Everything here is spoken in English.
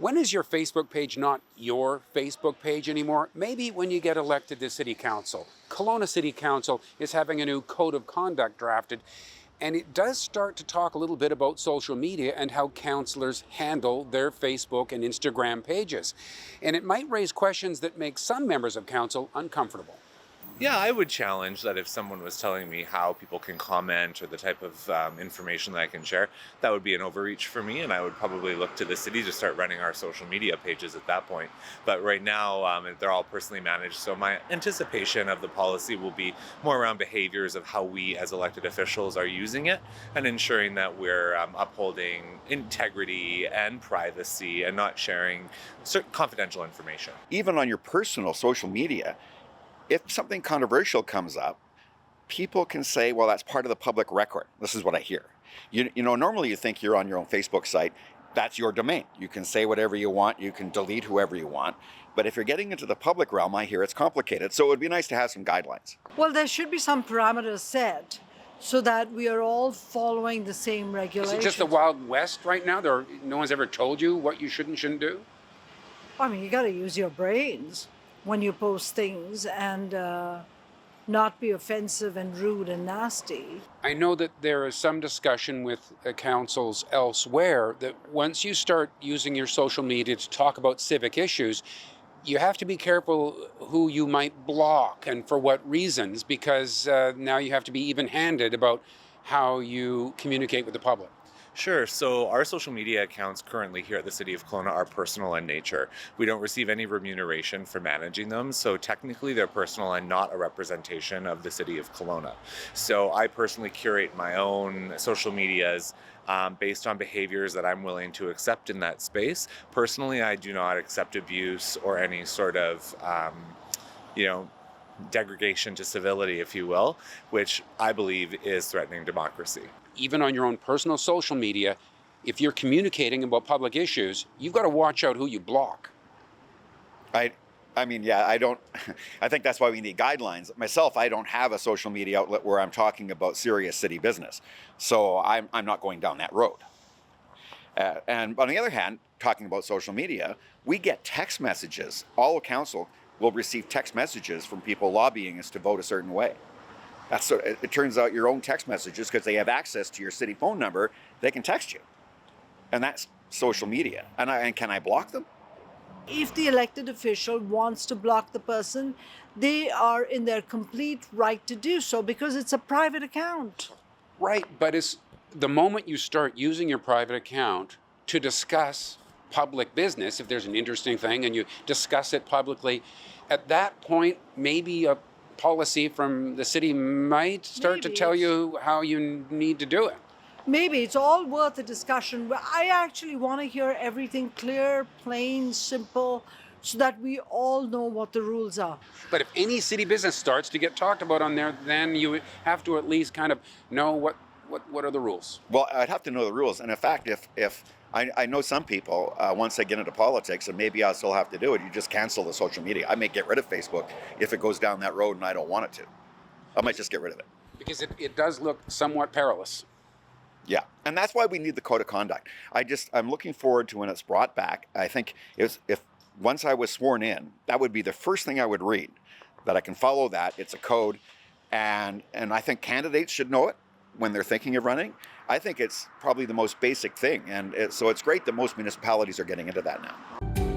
When is your Facebook page not your Facebook page anymore? Maybe when you get elected to City Council. Kelowna City Council is having a new code of conduct drafted, and it does start to talk a little bit about social media and how councillors handle their Facebook and Instagram pages. And it might raise questions that make some members of council uncomfortable. Yeah, I would challenge that if someone was telling me how people can comment or the type of information that I can share, that would be an overreach for me, and I would probably look to the city to start running our social media pages at that point. But right now, they're all personally managed, so my anticipation of the policy will be more around behaviors of how we as elected officials are using it and ensuring that we're upholding integrity and privacy and not sharing certain confidential information. Even on your personal social media, if something controversial comes up, people can say, well, that's part of the public record. This is what I hear. You know, normally you think you're on your own Facebook site, that's your domain. You can say whatever you want, you can delete whoever you want. But if you're getting into the public realm, I hear it's complicated. So it would be nice to have some guidelines. Well, there should be some parameters set so that we are all following the same regulations. Is it just the Wild West right now? No one's ever told you what you should and shouldn't do? I mean, you got to use your brains when you post things and not be offensive and rude and nasty. I know that there is some discussion with councils elsewhere that once you start using your social media to talk about civic issues, you have to be careful who you might block and for what reasons, because now you have to be even-handed about how you communicate with the public. Sure. So our social media accounts currently here at the City of Kelowna are personal in nature. We don't receive any remuneration for managing them, so technically they're personal and not a representation of the City of Kelowna. So I personally curate my own social medias based on behaviors that I'm willing to accept in that space. Personally, I do not accept abuse or any sort of, degradation to civility, if you will, which I believe is threatening democracy. Even on your own personal social media, if you're communicating about public issues, you've got to watch out who you block. I think that's why we need guidelines. Myself, I don't have a social media outlet where I'm talking about serious city business. So I'm not going down that road. And on the other hand, talking about social media, we get text messages. All of council will receive text messages from people lobbying us to vote a certain way. It turns out your own text messages, because they have access to your city phone number, they can text you. And that's social media. And can I block them? If the elected official wants to block the person, they are in their complete right to do so because it's a private account. Right, but it's the moment you start using your private account to discuss public business, if there's an interesting thing and you discuss it publicly, at that point, maybe a policy from the city might start to tell you how you need to do it. Maybe it's all worth a discussion. I actually want to hear everything clear, plain, simple, so that we all know what the rules are. But if any city business starts to get talked about on there, then you have to at least kind of know what are the rules. Well, I'd have to know the rules. And in fact, if I know some people, once they get into politics, and maybe I'll still have to do it, you just cancel the social media. I may get rid of Facebook if it goes down that road and I don't want it to. I might just get rid of it. Because it does look somewhat perilous. Yeah, and that's why we need the code of conduct. I'm looking forward to when it's brought back. I think if once I was sworn in, that would be the first thing I would read, that I can follow that. It's a code, and I think candidates should know it when they're thinking of running. I think it's probably the most basic thing, and so it's great that most municipalities are getting into that now.